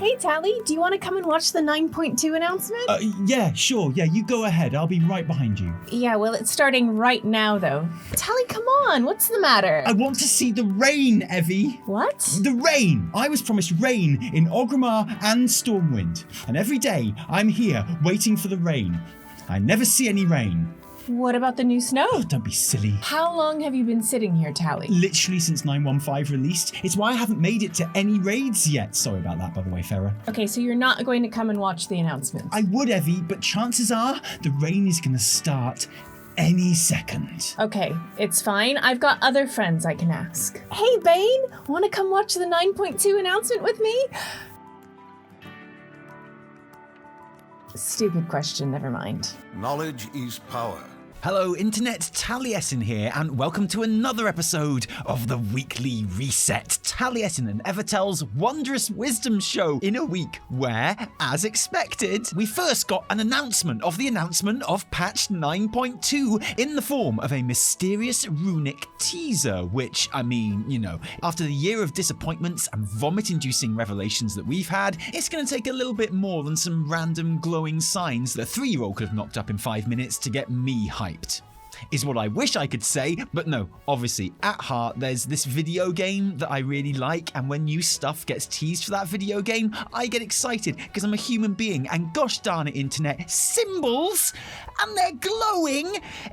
Hey, Tally, do you want to come and watch the 9.2 announcement? Yeah, sure. Yeah, you go ahead. I'll be right behind you. Yeah, well, it's starting right now, though. Tally, come on. What's the matter? I want to see the rain, Evie. What? The rain! I was promised rain in Orgrimmar and Stormwind. And every day, I'm here waiting for the rain. I never see any rain. What about the new snow? Oh, don't be silly. How long have you been sitting here, Tally? Literally since 9.15 released. It's why I haven't made it to any raids yet. Sorry about that, by the way, Farah. Okay, so you're not going to come and watch the announcement? I would, Evie, but chances are the rain is going to start any second. Okay, it's fine. I've got other friends I can ask. Hey, Bane, want to come watch the 9.2 announcement with me? Stupid question, never mind. Knowledge is power. Hello Internet, Taliesin here, and welcome to another episode of the Weekly Reset, Taliesin and Evitel's Wondrous Wisdom Show, in a week where, as expected, we first got an announcement of patch 9.2 in the form of a mysterious runic teaser, which, I mean, you know, after the year of disappointments and vomit-inducing revelations that we've had, it's going to take a little bit more than some random glowing signs that a 3-year-old could have knocked up in 5 minutes to get me hyped. Is what I wish I could say, but no, obviously, at heart, there's this video game that I really like, and when new stuff gets teased for that video game, I get excited, because I'm a human being, and gosh darn it, Internet, symbols, and they're glowing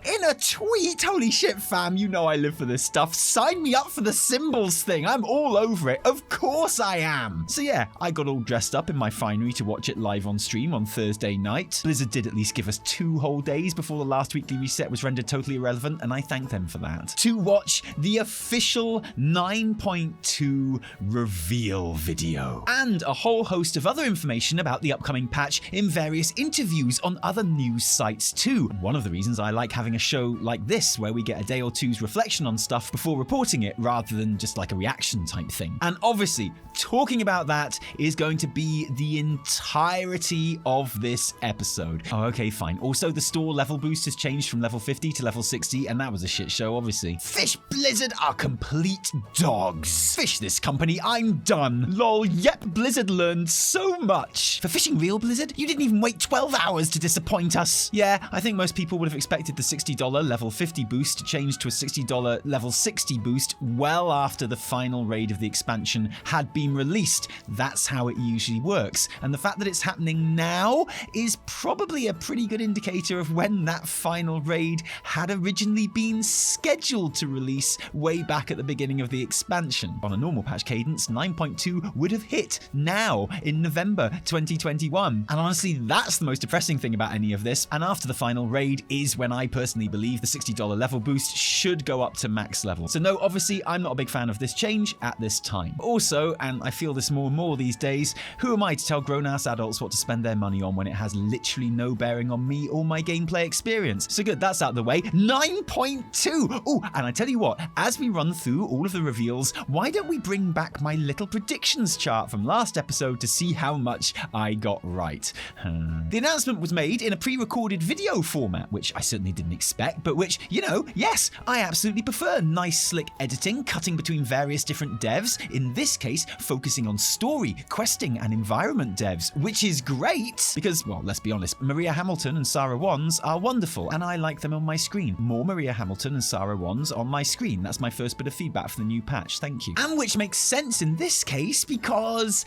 in a tweet. Holy shit, fam, you know I live for this stuff. Sign me up for the symbols thing. I'm all over it. Of course I am. So yeah, I got all dressed up in my finery to watch it live on stream on Thursday night. Blizzard did at least give us 2 whole days before the last weekly reset was rendered totally irrelevant, and I thank them for that. To watch the official 9.2 reveal video. And a whole host of other information about the upcoming patch in various interviews on other news sites too. One of the reasons I like having a show like this, where we get a day or two's reflection on stuff before reporting it, rather than just like a reaction type thing. And obviously, talking about that is going to be the entirety of this episode. Oh, okay, fine. Also, the store level boost has changed from level 50 to level 60, and that was a shit show, obviously. Fish Blizzard are complete dogs. Fish this company, I'm done. Lol, yep, Blizzard learned so much. For fishing real, Blizzard, you didn't even wait 12 hours to disappoint us. Yeah, I think most people would have expected the $60 level 50 boost to change to a $60 level 60 boost well after the final raid of the expansion had been released. That's how it usually works. And the fact that it's happening now is probably a pretty good indicator of when that final raid had originally been scheduled to release way back at the beginning of the expansion. On a normal patch cadence, 9.2 would have hit now in November 2021. And honestly, that's the most depressing thing about any of this. And after the final raid is when I personally believe the $60 level boost should go up to max level. So no, obviously, I'm not a big fan of this change at this time. Also, and I feel this more and more these days, who am I to tell grown-ass adults what to spend their money on when it has literally no bearing on me or my gameplay experience? So good, that's out of the way. 9.2! Oh, and I tell you what, as we run through all of the reveals, why don't we bring back my little predictions chart from last episode to see how much I got right. The announcement was made in a pre-recorded video format, which I certainly didn't expect, but which, you know, yes, I absolutely prefer nice slick editing, cutting between various different devs, in this case, focusing on story, questing, and environment devs, which is great, because, well, let's be honest, Maria Hamilton and Sarah Wands are wonderful, and I like them on my screen. More Maria Hamilton and Sarah Wands on my screen. That's my first bit of feedback for the new patch, thank you. And which makes sense in this case, because,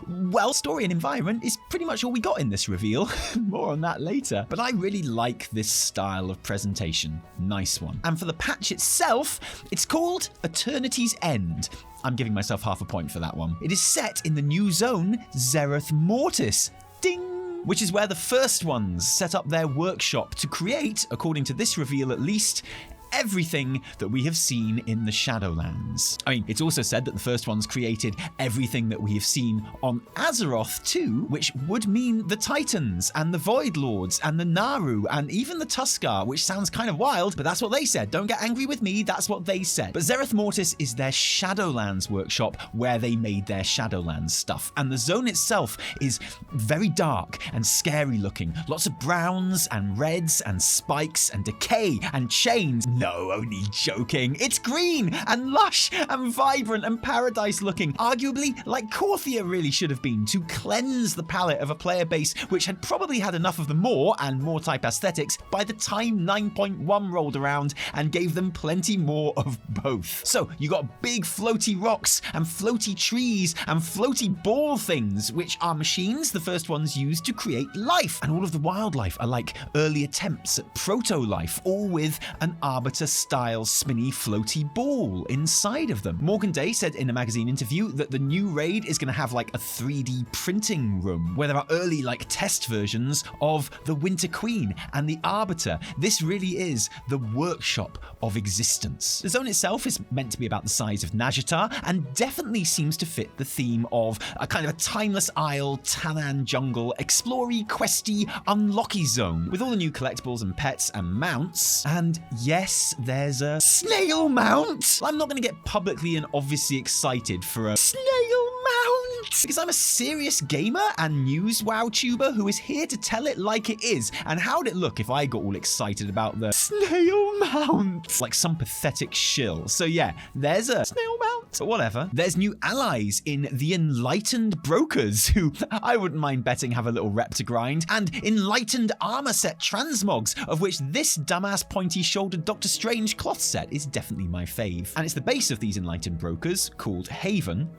well, story and environment is pretty much all we got in this reveal. More on that later. But I really like this style of presentation. Nice one. And for the patch itself, it's called Eternity's End. I'm giving myself half a point for that one. It is set in the new zone, Zereth Mortis. Ding! Which is where the first ones set up their workshop to create, according to this reveal at least, everything that we have seen in the Shadowlands. I mean, it's also said that the first ones created everything that we have seen on Azeroth too, which would mean the Titans and the Void Lords and the Naru and even the Tuskar, which sounds kind of wild, but that's what they said. Don't get angry with me, that's what they said. But Zereth Mortis is their Shadowlands workshop where they made their Shadowlands stuff. And the zone itself is very dark and scary looking. Lots of browns and reds and spikes and decay and chains. no, only joking. It's green and lush and vibrant and paradise looking, arguably like Korthia really should have been, to cleanse the palate of a player base which had probably had enough of the more and more type aesthetics by the time 9.1 rolled around and gave them plenty more of both. So you got big floaty rocks and floaty trees and floaty ball things, which are machines, the first ones used to create life. And all of the wildlife are like early attempts at proto-life, all with an Arbiter-style spinny floaty ball inside of them. Morgan Day said in a magazine interview that the new raid is going to have like a 3D printing room where there are early like test versions of the Winter Queen and the Arbiter. This really is the workshop of existence. The zone itself is meant to be about the size of Nazjatar and definitely seems to fit the theme of a kind of a timeless isle, Tannan jungle, explory, questy, unlocky zone with all the new collectibles and pets and mounts. And yes, there's a snail mount. I'm not going to get publicly and obviously excited for a snail mount because I'm a serious gamer and news WoW tuber who is here to tell it like it is. And how'd it look if I got all excited about the snail mount? Like some pathetic shill. So yeah, there's a snail mount, but whatever. There's new allies in the Enlightened Brokers, who I wouldn't mind betting have a little rep to grind, and Enlightened Armor Set Transmogs, of which this dumbass pointy-shouldered Doctor Strange cloth set is definitely my fave. And it's the base of these Enlightened Brokers, called Haven,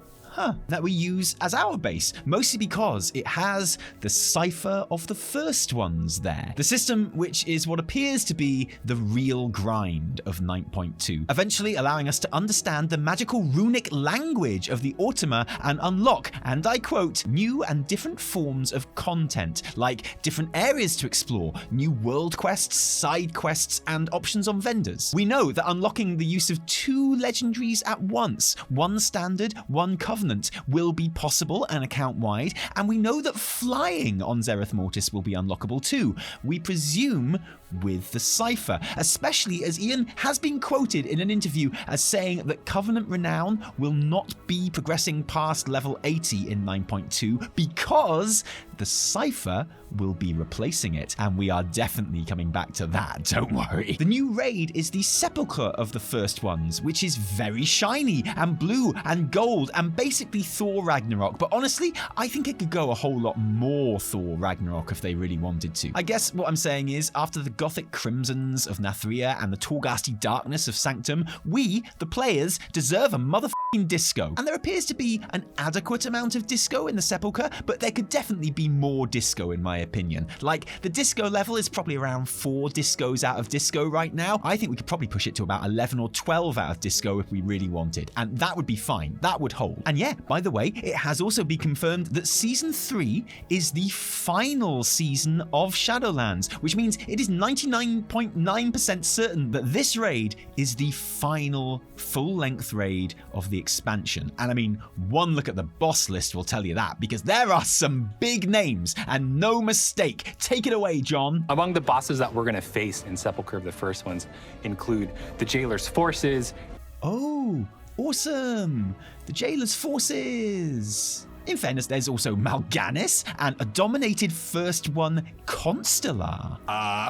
that we use as our base, mostly because it has the Cipher of the first ones there. The system which is what appears to be the real grind of 9.2, eventually allowing us to understand the magical runic language of the Ultima and unlock, and I quote, new and different forms of content, like different areas to explore, new world quests, side quests, and options on vendors. We know that unlocking the use of 2 legendaries at once, one standard, one covenant, will be possible and account-wide, and we know that flying on Zereth Mortis will be unlockable too. We presume with the Cipher, especially as Ian has been quoted in an interview as saying that Covenant Renown will not be progressing past level 80 in 9.2 because the Cipher will be replacing it, and we are definitely coming back to that, don't worry. The new raid is the Sepulcher of the first ones, which is very shiny and blue and gold and basically Thor Ragnarok, but honestly, I think it could go a whole lot more Thor Ragnarok if they really wanted to. I guess what I'm saying is, after the Gothic Crimsons of Nathria and the Torghasti Darkness of Sanctum, we, the players, deserve a motherfucking disco. And there appears to be an adequate amount of disco in the Sepulcher, but there could definitely be more disco in my opinion. Like, the disco level is probably around 4 discos out of disco right now. I think we could probably push it to about 11 or 12 out of disco if we really wanted, and that would be fine. That would hold. And yeah, by the way, it has also been confirmed that Season 3 is the final season of Shadowlands, which means it is 99.9% certain that this raid is the final full-length raid of the expansion. And I mean, one look at the boss list will tell you that, because there are some big names, and no mistake. Take it away, John. Among the bosses that we're going to face in Sepulcher, the first ones include the Jailer's Forces. Oh, awesome! The Jailer's Forces! In fairness, there's also Mal'Ganis and a dominated first one, Constellar.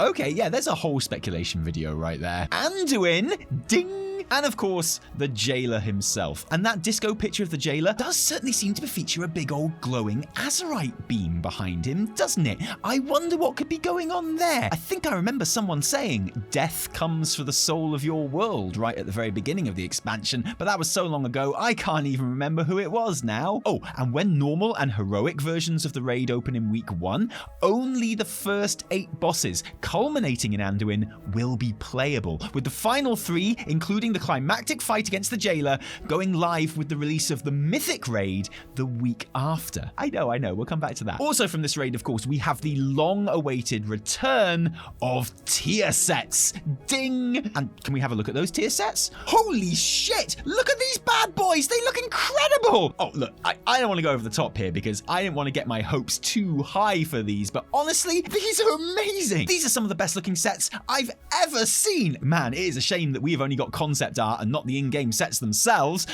Okay, yeah, there's a whole speculation video right there. Anduin, ding! And of course, the Jailer himself. And that disco picture of the Jailer does certainly seem to feature a big old glowing azurite beam behind him, doesn't it? I wonder what could be going on there. I think I remember someone saying, death comes for the soul of your world, right at the very beginning of the expansion, but that was so long ago, I can't even remember who it was now. Oh, and when normal and heroic versions of the raid open in week 1, only the first 8 bosses, culminating in Anduin, will be playable, with the final 3, including the climactic fight against the Jailer, going live with the release of the Mythic raid the week after. I know, we'll come back to that. Also from this raid, of course, we have the long-awaited return of tier sets. Ding! And can we have a look at those tier sets? Holy shit! Look at these bad boys! They look incredible! Oh, look, I don't want to go over the top here because I didn't want to get my hopes too high for these, but honestly, these are amazing! These are some of the best looking sets I've ever seen! Man, it is a shame that we've only got concept art and not the in-game sets themselves.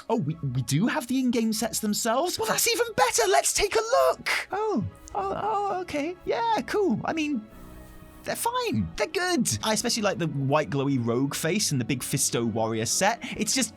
Oh, we do have the in-game sets themselves? Well, that's even better. Let's take a look. Oh, okay. Yeah, cool. I mean, they're fine. They're good. I especially like the white glowy rogue face and the big Fisto warrior set. It's just,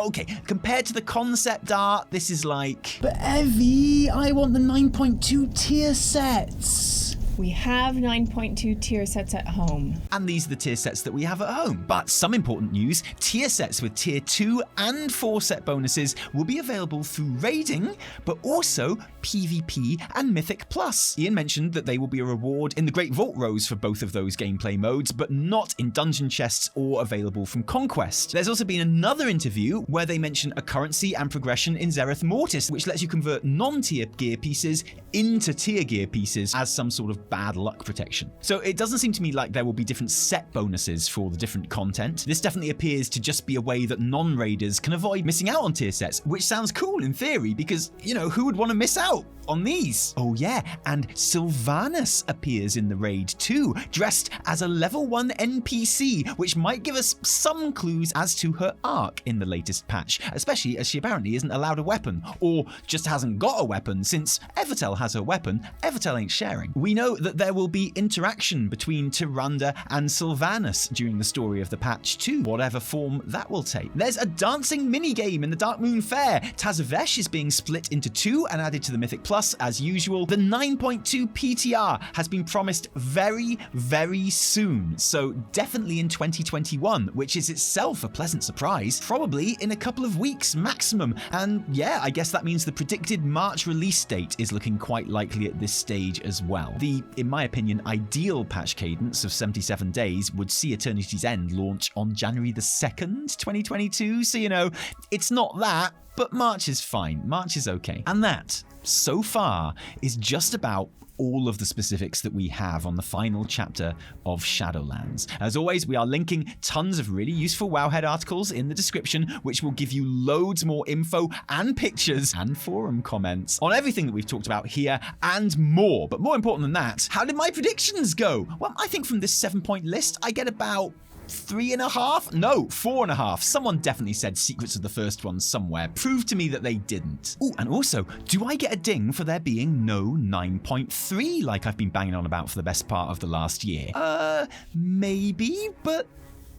okay, compared to the concept art, this is like... But Evie, I want the 9.2 tier sets. We have 9.2 tier sets at home. And these are the tier sets that we have at home. But some important news, tier sets with tier 2 and 4 set bonuses will be available through raiding, but also PvP and Mythic Plus. Ian mentioned that they will be a reward in the Great Vault rows for both of those gameplay modes, but not in dungeon chests or available from Conquest. There's also been another interview where they mention a currency and progression in Zereth Mortis, which lets you convert non-tier gear pieces into tier gear pieces as some sort of bad luck protection. So it doesn't seem to me like there will be different set bonuses for the different content. This definitely appears to just be a way that non-raiders can avoid missing out on tier sets, which sounds cool in theory because, you know, who would want to miss out on these? Oh yeah, and Sylvanas appears in the raid too, dressed as a level 1 NPC, which might give us some clues as to her arc in the latest patch, especially as she apparently isn't allowed a weapon, or just hasn't got a weapon since Evitel has her weapon, Evitel ain't sharing. We know that there will be interaction between Tyrande and Sylvanas during the story of the patch too, whatever form that will take. There's a dancing minigame in the Darkmoon Fair. Tazavesh is being split into 2 and added to the Mythic Plus as usual. The 9.2 PTR has been promised very, very soon, so definitely in 2021, which is itself a pleasant surprise, probably in a couple of weeks maximum. And yeah, I guess that means the predicted March release date is looking quite likely at this stage as well. The, in my opinion, ideal patch cadence of 77 days would see Eternity's End launch on January the 2nd, 2022, so you know, it's not that, but March is fine. March is okay. And that, so far, is just about all of the specifics that we have on the final chapter of Shadowlands. As always, we are linking tons of really useful Wowhead articles in the description, which will give you loads more info and pictures and forum comments on everything that we've talked about here and more. But more important than that, how did my predictions go? Well, I think from this 7-point list, I get about 3.5? No, 4.5. Someone definitely said Secrets of the First One somewhere. Prove to me that they didn't. Oh, and also, do I get a ding for there being no 9.3 like I've been banging on about for the best part of the last year? Maybe, but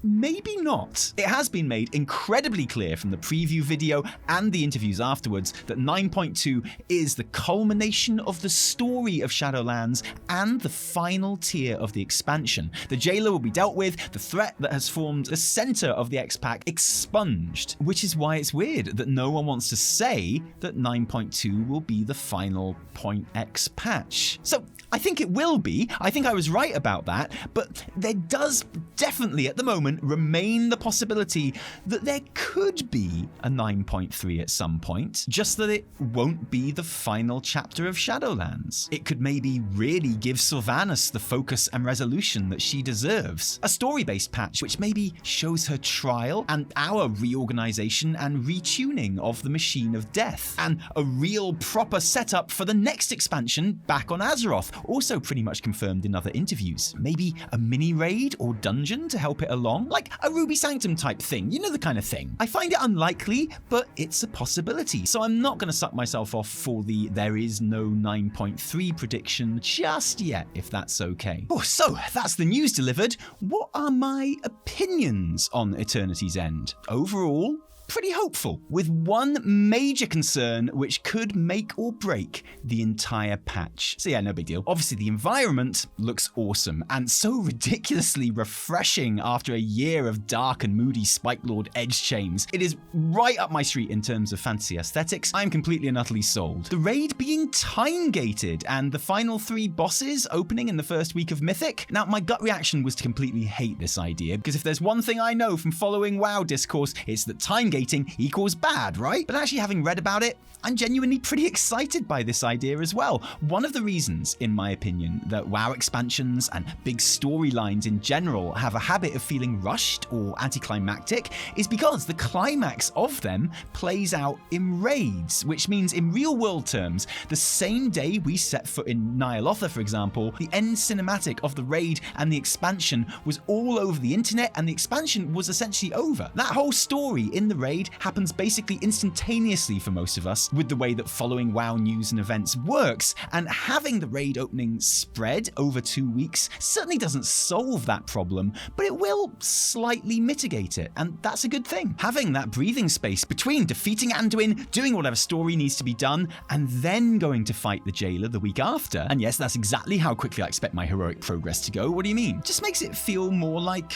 maybe not. It has been made incredibly clear from the preview video and the interviews afterwards that 9.2 is the culmination of the story of Shadowlands and the final tier of the expansion. The jailer will be dealt with, the threat that has formed the center of the X-Pack expunged, which is why it's weird that no one wants to say that 9.2 will be the final Point X patch. So I think it will be. I think I was right about that, but there does definitely at the moment remain the possibility that there could be a 9.3 at some point, just that it won't be the final chapter of Shadowlands. It could maybe really give Sylvanas the focus and resolution that she deserves. A story-based patch which maybe shows her trial and our reorganization and retuning of the Machine of Death, and a real proper setup for the next expansion back on Azeroth, also pretty much confirmed in other interviews. Maybe a mini raid or dungeon to help it along, like a Ruby Sanctum type thing, you know, the kind of thing. I find it unlikely, but it's a possibility. So I'm not going to suck myself off for the there is no 9.3 prediction just yet, if that's okay. Oh, so that's the news delivered. What are my opinions on Eternity's End? Overall, pretty hopeful, with one major concern which could make or break the entire patch. So yeah, no big deal. Obviously the environment looks awesome and so ridiculously refreshing after a year of dark and moody Spike Lord edge chains. It is right up my street in terms of fantasy aesthetics. I'm completely and utterly sold. The raid being time-gated and the final 3 bosses opening in the first week of Mythic. Now, my gut reaction was to completely hate this idea, because if there's one thing I know from following WoW discourse, it's that time-gating equals bad, right? But actually having read about it, I'm genuinely pretty excited by this idea as well. One of the reasons, in my opinion, that WoW expansions and big storylines in general have a habit of feeling rushed or anticlimactic is because the climax of them plays out in raids, which means in real world terms, the same day we set foot in Nyalotha, for example, the end cinematic of the raid and the expansion was all over the internet and the expansion was essentially over. That whole story in the raid raid happens basically instantaneously for most of us with the way that following WoW news and events works, and having the raid opening spread over 2 weeks certainly doesn't solve that problem, but it will slightly mitigate it, and that's a good thing. Having that breathing space between defeating Anduin, doing whatever story needs to be done, and then going to fight the Jailer the week after, and yes, that's exactly how quickly I expect my heroic progress to go. What do you mean? Just makes it feel more like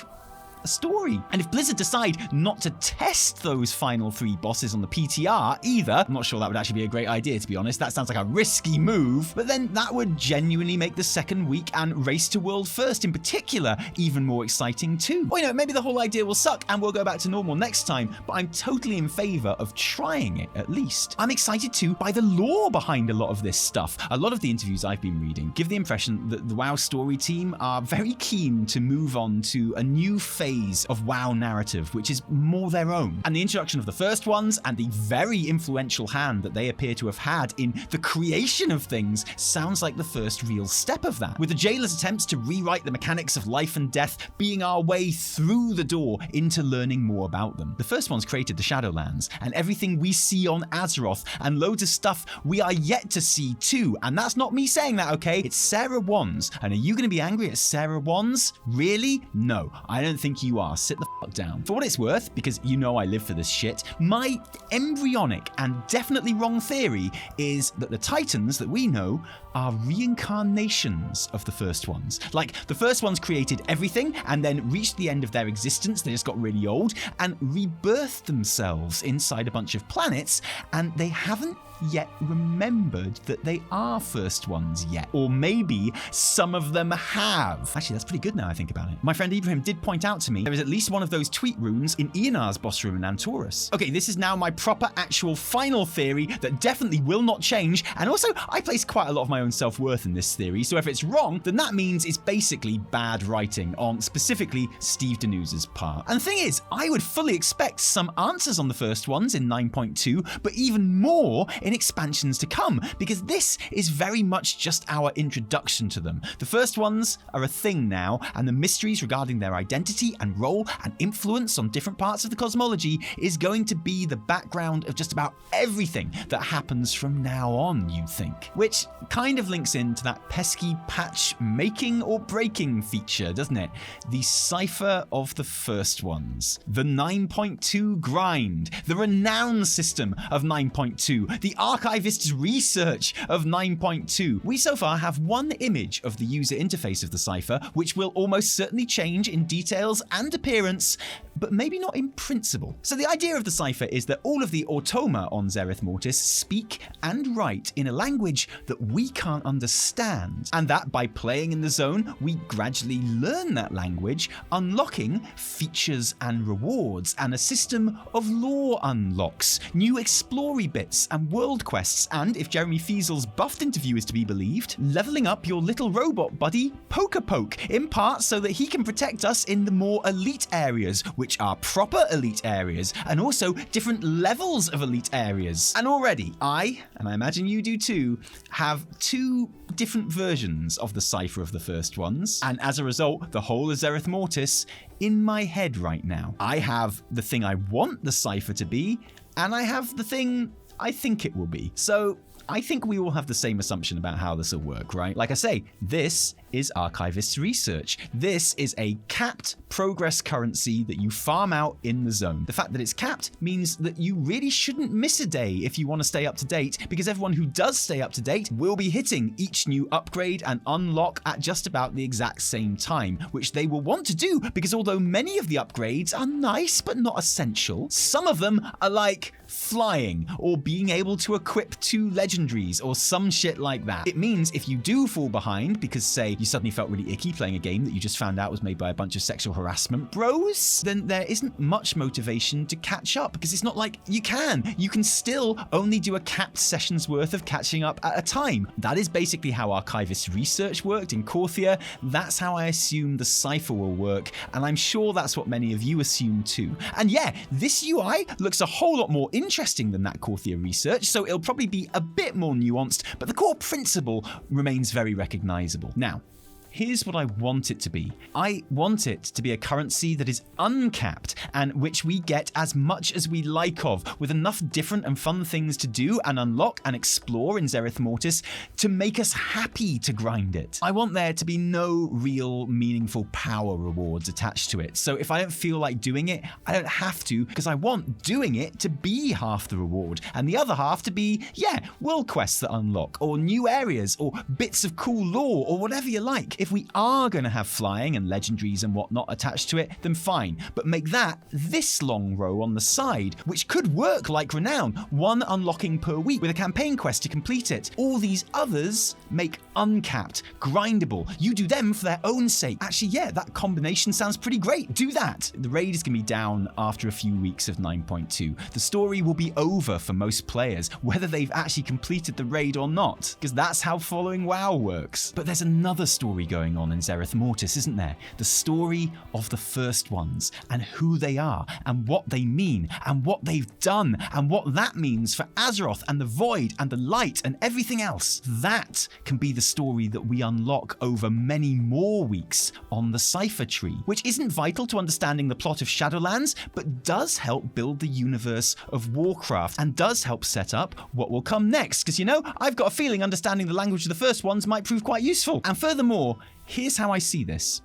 a story. And if Blizzard decide not to test those final 3 bosses on the PTR either, I'm not sure that would actually be a great idea, to be honest. That sounds like a risky move, but then that would genuinely make the second week and Race to World First in particular even more exciting too. Or, maybe the whole idea will suck and we'll go back to normal next time, but I'm totally in favor of trying it at least. I'm excited too by the lore behind a lot of this stuff. A lot of the interviews I've been reading give the impression that the WoW story team are very keen to move on to a new phase of WoW narrative, which is more their own. And the introduction of the first ones and the very influential hand that they appear to have had in the creation of things sounds like the first real step of that, with the Jailer's attempts to rewrite the mechanics of life and death being our way through the door into learning more about them. The first ones created the Shadowlands and everything we see on Azeroth, and loads of stuff we are yet to see too. And that's not me saying that, okay? It's Sarah Wands. And are you going to be angry at Sarah Wands? Really? No, I don't think you are. Sit the fuck down. For what it's worth, because I live for this shit, my embryonic and definitely wrong theory is that the Titans that we know are reincarnations of the first ones. Like, the first ones created everything and then reached the end of their existence, they just got really old, and rebirthed themselves inside a bunch of planets, and they haven't yet remembered that they are first ones yet. Or maybe some of them have. Actually, that's pretty good now I think about it. My friend Ibrahim did point out to me there is at least one of those tweet runes in Ionar's boss room in Antorus. Okay, this is now my proper actual final theory that definitely will not change, and also I place quite a lot of my own self-worth in this theory, so if it's wrong, then that means it's basically bad writing on specifically Steve Danuse's part. And the thing is, I would fully expect some answers on the first ones in 9.2, but even more in expansions to come, because this is very much just our introduction to them. The first ones are a thing now, and the mysteries regarding their identity and role and influence on different parts of the cosmology is going to be the background of just about everything that happens from now on, you'd think. Which kind of links into that pesky patch making or breaking feature, doesn't it? The Cipher of the first ones. The 9.2 grind. The renown system of 9.2. The archivist's research of 9.2. We so far have one image of the user interface of the Cipher, which will almost certainly change in details and appearance, but maybe not in principle. So the idea of the Cipher is that all of the automa on Zereth Mortis speak and write in a language that we can't understand, and that by playing in the zone, we gradually learn that language, unlocking features and rewards, and a system of lore unlocks, new explory bits and world quests, and if Jeremy Fiesel's buffed interview is to be believed, leveling up your little robot buddy, Poke, in part so that he can protect us in the more elite areas, which are proper elite areas, and also different levels of elite areas. And already, and I imagine you do too, have 2 different versions of the Cipher of the first ones, and as a result, the whole of Zereth Mortis in my head right now. I have the thing I want the Cipher to be, and I have the thing I think it will be. So I think we all have the same assumption about how this will work, right? Like I say, this is archivist's research. This is a capped progress currency that you farm out in the zone. The fact that it's capped means that you really shouldn't miss a day if you want to stay up to date, because everyone who does stay up to date will be hitting each new upgrade and unlock at just about the exact same time, which they will want to do because although many of the upgrades are nice but not essential, some of them are like flying or being able to equip 2 legendaries or some shit like that. It means if you do fall behind because, say, you suddenly felt really icky playing a game that you just found out was made by a bunch of sexual harassment bros, then there isn't much motivation to catch up, because it's not like you can still only do a capped session's worth of catching up at a time. That is basically how archivist research worked in Korthia. That's how I assume the Cipher will work, and I'm sure that's what many of you assume too. And yeah, this UI looks a whole lot more interesting than that Korthia research, so it'll probably be a bit more nuanced, but the core principle remains very recognizable. Now, Here's what I want it to be. I want it to be a currency that is uncapped and which we get as much as we like of, with enough different and fun things to do and unlock and explore in Zereth Mortis to make us happy to grind it. I want there to be no real meaningful power rewards attached to it. So if I don't feel like doing it, I don't have to, because I want doing it to be half the reward and the other half to be, world quests that unlock or new areas or bits of cool lore or whatever you like. If we are going to have flying and legendaries and whatnot attached to it, then fine, but make that this long row on the side, which could work like Renown, one unlocking per week with a campaign quest to complete it. All these others make uncapped, grindable. You do them for their own sake. Actually, that combination sounds pretty great. Do that. The raid is going to be down after a few weeks of 9.2. The story will be over for most players, whether they've actually completed the raid or not, because that's how following WoW works. But there's another story going on in Zereth Mortis, isn't there? The story of the first ones and who they are and what they mean and what they've done and what that means for Azeroth and the Void and the Light and everything else. That can be the story that we unlock over many more weeks on the Cipher tree, which isn't vital to understanding the plot of Shadowlands, but does help build the universe of Warcraft and does help set up what will come next, because I've got a feeling understanding the language of the first ones might prove quite useful. And furthermore, here's how I see this.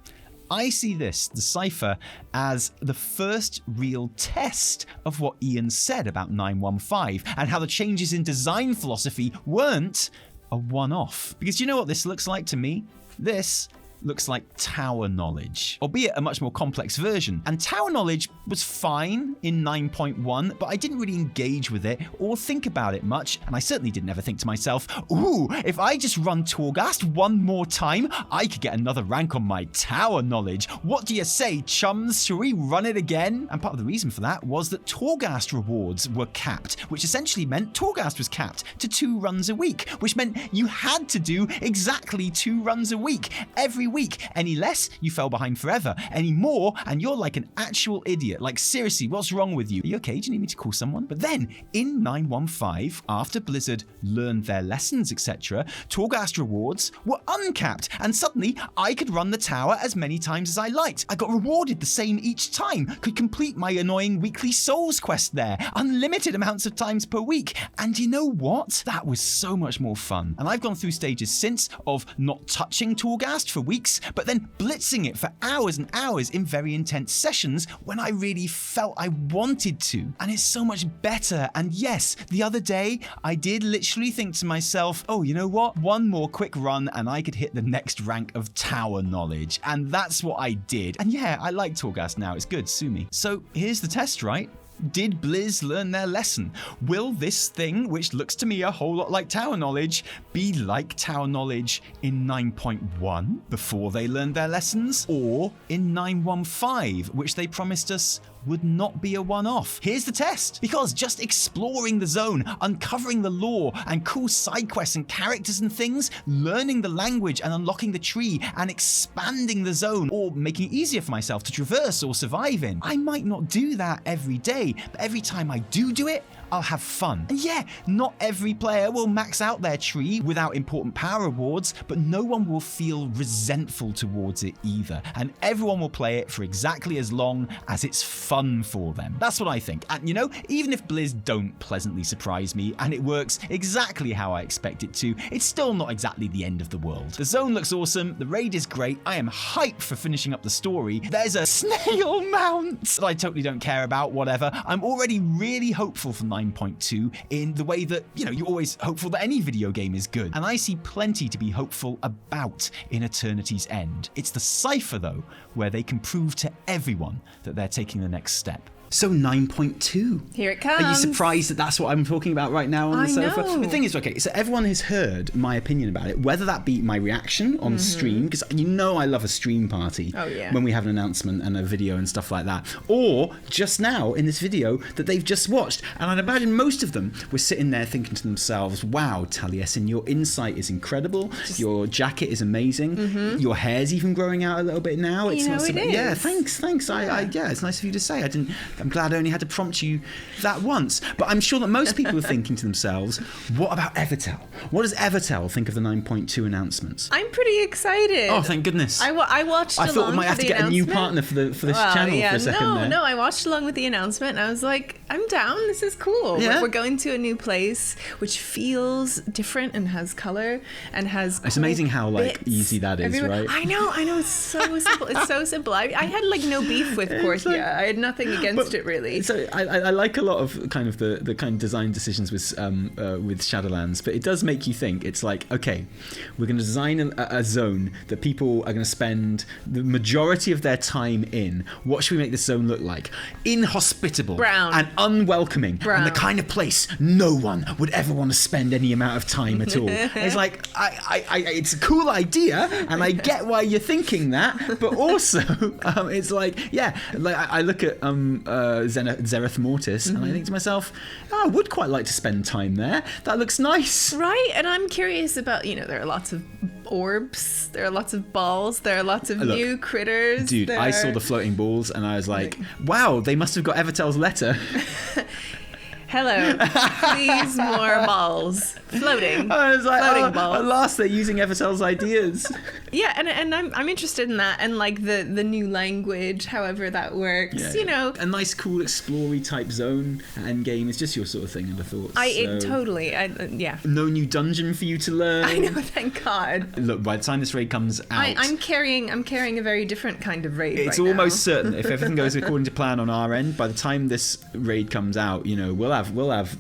I see this, the Cipher, as the first real test of what Ian said about 9.1.5 and how the changes in design philosophy weren't a one-off. Because you know what this looks like to me? This looks like tower knowledge, albeit a much more complex version. And tower knowledge was fine in 9.1, but I didn't really engage with it or think about it much, and I certainly didn't ever think to myself, ooh, if I just run Torghast one more time, I could get another rank on my tower knowledge. What do you say, chums? Shall we run it again? And part of the reason for that was that Torghast rewards were capped, which essentially meant Torghast was capped to 2 runs a week, which meant you had to do exactly 2 runs a week every week. Any less, you fell behind forever. Any more, and you're like an actual idiot. Like, seriously, what's wrong with you? Are you okay? Do you need me to call someone? But then, in 9.1.5, after Blizzard learned their lessons, etc., Torghast rewards were uncapped, and suddenly I could run the tower as many times as I liked. I got rewarded the same each time, could complete my annoying weekly Souls quest there, unlimited amounts of times per week. And you know what? That was so much more fun. And I've gone through stages since of not touching Torghast for weeks, but then blitzing it for hours and hours in very intense sessions when I really felt I wanted to. And it's so much better. And yes, the other day, I did literally think to myself, oh, you know what? One more quick run and I could hit the next rank of tower knowledge. And that's what I did. And yeah, I like Torghast now. It's good. Sue me. So here's the test, right? Did Blizz learn their lesson? Will this thing, which looks to me a whole lot like tower knowledge, be like tower knowledge in 9.1 before they learned their lessons? Or in 9.1.5, which they promised us would not be a one-off? Here's the test. Because just exploring the zone, uncovering the lore and cool side quests and characters and things, learning the language and unlocking the tree and expanding the zone, or making it easier for myself to traverse or survive in, I might not do that every day, but every time I do it, I'll have fun. And yeah, not every player will max out their tree without important power rewards, but no one will feel resentful towards it either. And everyone will play it for exactly as long as it's fun for them. That's what I think. And even if Blizz don't pleasantly surprise me and it works exactly how I expect it to, it's still not exactly the end of the world. The zone looks awesome, the raid is great, I am hyped for finishing up the story. There's a snail mount that I totally don't care about, whatever. I'm already really hopeful for 9.2 in the way that, you're always hopeful that any video game is good. And I see plenty to be hopeful about in Eternity's End. It's the Cipher, though, where they can prove to everyone that they're taking the next step. So 9.2. Here it comes. Are you surprised that that's what I'm talking about right now on the sofa? know. The thing is, okay, so everyone has heard my opinion about it, whether that be my reaction on stream, because I love a stream party when we have an announcement and a video and stuff like that, or just now in this video that they've just watched. And I'd imagine most of them were sitting there thinking to themselves, wow, Taliesin, your insight is incredible. Your jacket is amazing. Your hair's even growing out a little bit now. It's not so it is. Yeah, thanks. Yeah, it's nice of you to say. I didn't I'm glad I only had to prompt you that once. But I'm sure that most people are thinking to themselves, what about Evitel? What does Evitel think of the 9.2 announcements? I'm pretty excited. Oh, thank goodness. I watched I along thought we might have for to the get a new announcement. partner for this channel for a second No, I watched along with the announcement and I was like, I'm down. This is cool. Yeah? We're going to a new place which feels different and has color and has It's amazing how bits easy that is, everywhere. right? I know. It's so simple. It's so simple. I had like no beef with Portia. I had nothing against it really. So I like a lot of kind of the kind of design decisions with Shadowlands, but it does make you think. It's like, okay, we're going to design a zone that people are going to spend the majority of their time in. What should we make this zone look like? Inhospitable, Brown, and unwelcoming, brown, and the kind of place no one would ever want to spend any amount of time at all. It's like it's a cool idea, and I get why you're thinking that, but also it's like, yeah, like I look at Zereth Mortis, and I think to myself, I would quite like to spend time there. That looks nice, right? And I'm curious about, there are lots of orbs, there are lots of balls, there are lots of new critters. Dude, I saw the floating balls, and I was like, wow, they must have got Evitel's letter. Hello, please more balls floating. I was like, floating balls. At last they're using Evitel's ideas. Yeah, and I'm interested in that, and like the new language, however that works. Yeah. A nice, cool, explory type zone at Endgame is just your sort of thing, I'd have thought. Totally. Yeah. No new dungeon for you to learn. I know, thank God. Look, by the time this raid comes out, I'm carrying a very different kind of raid. It's right almost now. certain, if everything goes according to plan on our end, by the time this raid comes out, we'll have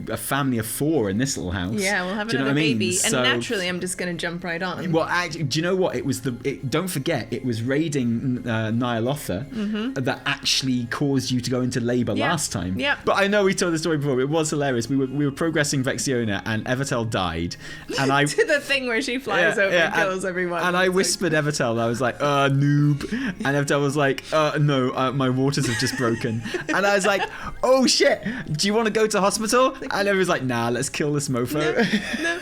a family of 4 in this little house. Yeah, we'll have Do you know another what I mean? baby, So, and naturally, I'm just going to jump right on. Well, actually, do you know what? It was don't forget, it was raiding Nyalotha that actually caused you to go into labour last time. Yeah. But I know we told the story before. It was hilarious. We were progressing Vexiona, and Evitel died, and I to the thing where she flies over and kills everyone. And I whispered Evitel. I was like, noob, and Evitel was like, no, my waters have just broken, and I was like, oh shit, do you want to go to hospital? And everyone's like, nah, let's kill this mofo. No.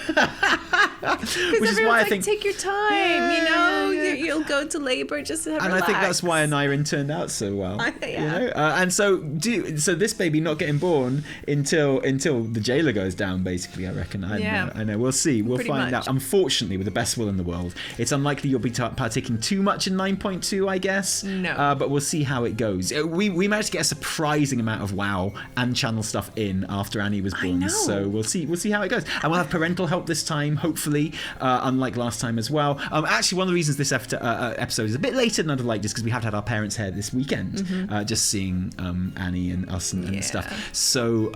Which is why I think, take your time. You'll go to labor just to relax. I think that's why Anirin turned out so well. And so this baby not getting born until the jailer goes down, basically. I reckon. I know. We'll see. We'll find out. Unfortunately, with the best will in the world, it's unlikely you'll be partaking too much in 9.2, I guess. No. But we'll see how it goes. We managed to get a surprising amount of WoW and channel stuff in after Annie was born. I know. So we'll see how it goes. And we'll have parental help this time, hopefully, unlike last time as well. Actually, one of the reasons this episode is a bit later than I'd have liked is because we have had our parents here this weekend, just seeing Annie and us and stuff. So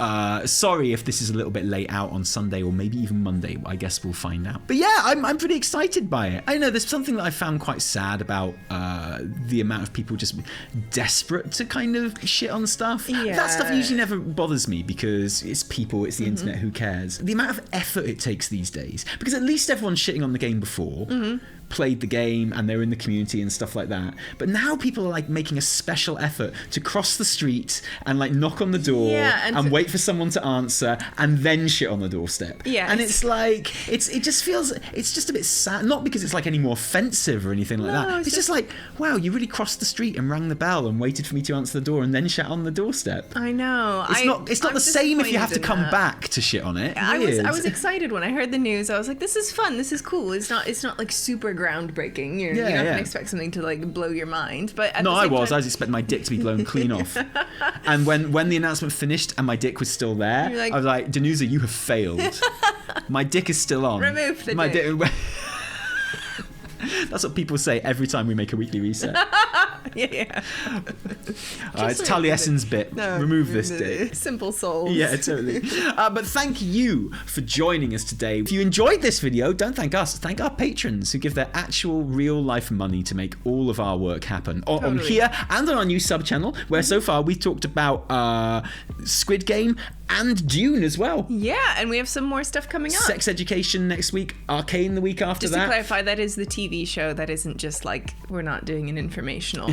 sorry if this is a little bit late out on Sunday or maybe even Monday. I guess we'll find out. But yeah, I'm pretty excited by it. I know there's something that I found quite sad about the amount of people just desperate to kind of shit on stuff. Yeah. That stuff usually never bothers me because it's people, it's the internet, who cares? The amount of effort it takes these days, because at least everyone's shitting on the game before. Played the game and they're in the community and stuff like that, but now people are like making a special effort to cross the street and like knock on the door and wait for someone to answer and then shit on the doorstep. And it's like it just feels, it's just a bit sad, not because it's like any more offensive or anything like that. It's just like, wow, you really crossed the street and rang the bell and waited for me to answer the door and then shit on the doorstep. I know. It's not the same if you have to come back to shit on it. I was excited when I heard the news. I was like, this is fun, this is cool. It's not like super groundbreaking. You're not gonna expect something to like blow your mind. But I was expecting my dick to be blown clean off. And when the announcement finished and my dick was still there, I was like, Danusa, you have failed. My dick is still on. Remove the dick. That's what people say every time we make a weekly reset. Yeah. It's Taliesin's bit. No, remove this dick. Simple souls. Yeah, totally. But thank you for joining us today. If you enjoyed this video, don't thank us. Thank our patrons who give their actual real life money to make all of our work happen. On here and on our new sub channel, where so far we talked about Squid Game and Dune as well. Yeah, and we have some more stuff coming up. Sex Education next week, Arcane the week after just that. Just to clarify, that is the TV show. That isn't just like, we're not doing an informational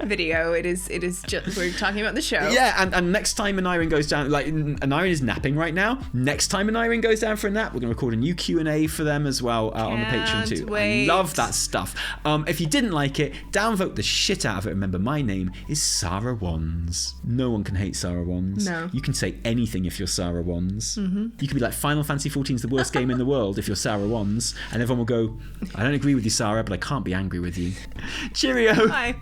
video. It is just, we're talking about the show. Yeah, and next time Anirin goes down, like Anirin is napping right now. Next time Anirin goes down for a nap, we're going to record a new Q&A for them as well on the Patreon too. Wait. I love that stuff. If you didn't like it, downvote the shit out of it. Remember, my name is Sarah Wands. No one can hate Sarah Wands. No. You can say anything if you're Sarah Wands. You can be like, Final Fantasy XIV is the worst game in the world if you're Sarah Wands, and everyone will go, I don't agree with you, Sarah, but I can't be angry with you. Cheerio. Bye.